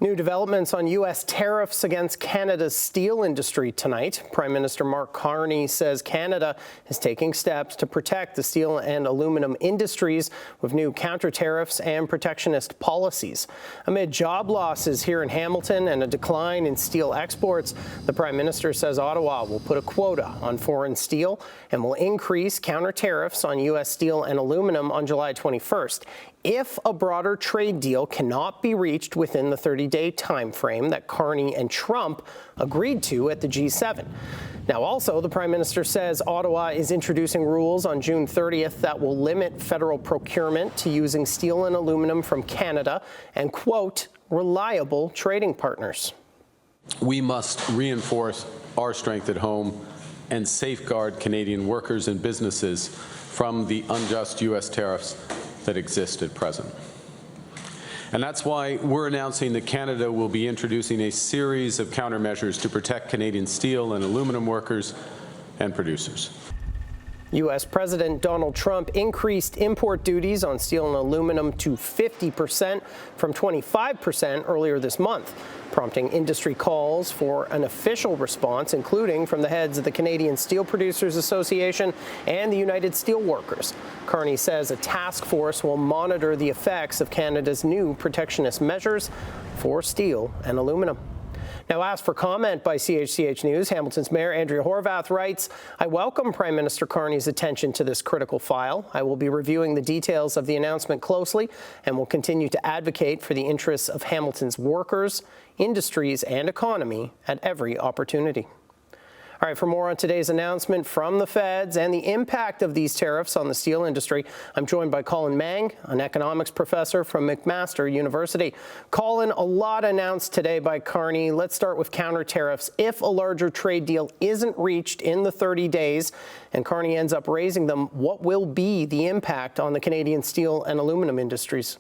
New developments on U.S. tariffs against Canada's steel industry tonight. Prime Minister Mark Carney says Canada is taking steps to protect the steel and aluminum industries with new counter-tariffs and protectionist policies. Amid job losses here in Hamilton and a decline in steel exports, the Prime Minister says Ottawa will put a quota on foreign steel and will increase counter-tariffs on U.S. steel and aluminum on July 21st. If a broader trade deal cannot be reached within the 30-day time frame that Carney and Trump agreed to at the G7. Now, also, the Prime Minister says Ottawa is introducing rules on June 30th that will limit federal procurement to using steel and aluminum from Canada and, quote, reliable trading partners. We must reinforce our strength at home and safeguard Canadian workers and businesses from the unjust U.S. tariffs that exist at present. And that's why we're announcing that Canada will be introducing a series of countermeasures to protect Canadian steel and aluminum workers and producers. U.S. President Donald Trump increased import duties on steel and aluminum to 50% from 25% earlier this month, prompting industry calls for an official response, including from the heads of the Canadian Steel Producers Association and the United Steelworkers. Carney says a task force will monitor the effects of Canada's new protectionist measures for steel and aluminum. Now, asked for comment by CHCH News, Hamilton's Mayor Andrea Horwath writes, I welcome Prime Minister Carney's attention to this critical file. I will be reviewing the details of the announcement closely and will continue to advocate for the interests of Hamilton's workers, industries, and economy at every opportunity. All right, for more on today's announcement from the feds and the impact of these tariffs on the steel industry, I'm joined by Colin Mang, an economics professor from McMaster University. Colin, a lot announced today by Carney. Let's start with counter-tariffs. If a larger trade deal isn't reached in the 30 days and Carney ends up raising them, what will be the impact on the Canadian steel and aluminum industries?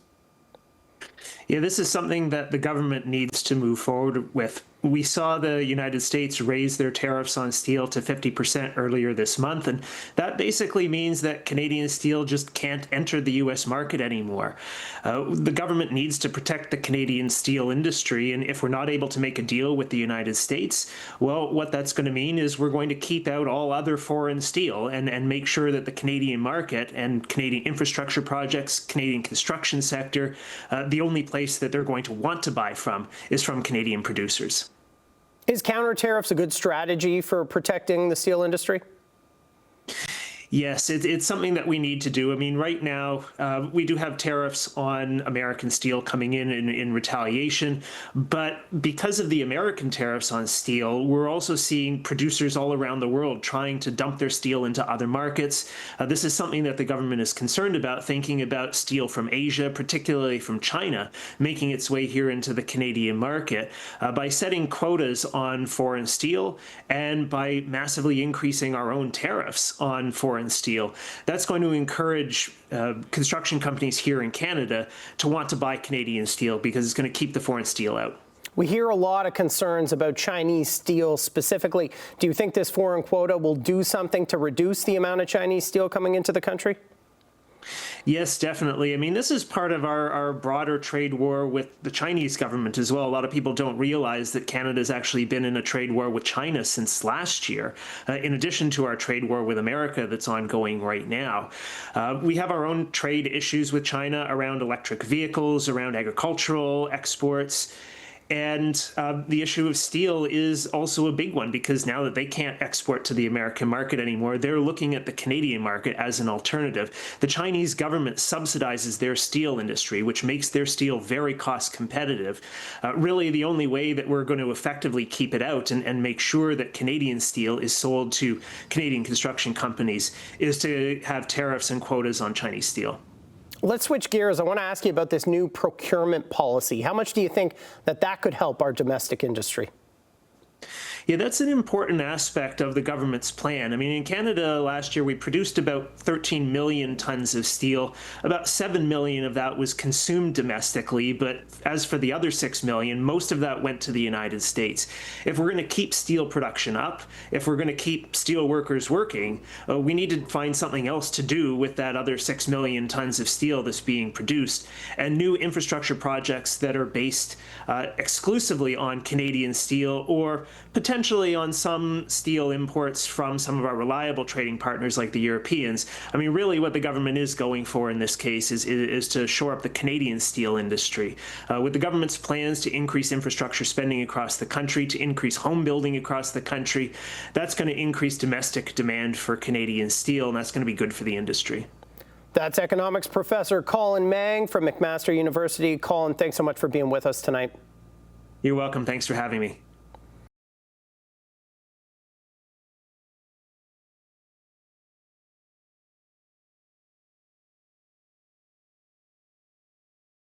Yeah, this is something that the government needs to move forward with. We saw the United States raise their tariffs on steel to 50% earlier this month, and that basically means that Canadian steel just can't enter the U.S. market anymore. The government needs to protect the Canadian steel industry, and if we're not able to make a deal with the United States, well, what that's going to mean is we're going to keep out all other foreign steel and make sure that the Canadian market and Canadian infrastructure projects, Canadian construction sector, the only place that they're going to want to buy from is from Canadian producers. Is counter-tariffs a good strategy for protecting the steel industry? Yes, it's something that we need to do. I mean, right now, we do have tariffs on American steel coming in retaliation. But because of the American tariffs on steel, we're also seeing producers all around the world trying to dump their steel into other markets. This is something that the government is concerned about, thinking about steel from Asia, particularly from China, making its way here into the Canadian market. By setting quotas on foreign steel and by massively increasing our own tariffs on foreign steel, that's going to encourage construction companies here in Canada to want to buy Canadian steel because it's going to keep the foreign steel out. We hear a lot of concerns about Chinese steel specifically. Do you think this foreign quota will do something to reduce the amount of Chinese steel coming into the country? Yes, definitely. I mean, this is part of our broader trade war with the Chinese government as well. A lot of people don't realize that Canada's actually been in a trade war with China since last year, in addition to our trade war with America that's ongoing right now. We have our own trade issues with China around electric vehicles, around agricultural exports. And the issue of steel is also a big one because now that they can't export to the American market anymore, they're looking at the Canadian market as an alternative. The Chinese government subsidizes their steel industry, which makes their steel very cost competitive. Really, the only way that we're going to effectively keep it out and make sure that Canadian steel is sold to Canadian construction companies is to have tariffs and quotas on Chinese steel. Let's switch gears. I want to ask you about this new procurement policy. How much do you think that could help our domestic industry? Yeah, that's an important aspect of the government's plan. I mean, in Canada last year, we produced about 13 million tons of steel. About 7 million of that was consumed domestically, but as for the other 6 million, most of that went to the United States. If we're going to keep steel production up, if we're going to keep steel workers working, we need to find something else to do with that other 6 million tons of steel that's being produced, and new infrastructure projects that are based exclusively on Canadian steel, or potentially on some steel imports from some of our reliable trading partners like the Europeans. I mean, really what the government is going for in this case is to shore up the Canadian steel industry. With the government's plans to increase infrastructure spending across the country, to increase home building across the country, that's going to increase domestic demand for Canadian steel, and that's going to be good for the industry. That's economics professor Colin Mang from McMaster University. Colin, thanks so much for being with us tonight. You're welcome. Thanks for having me.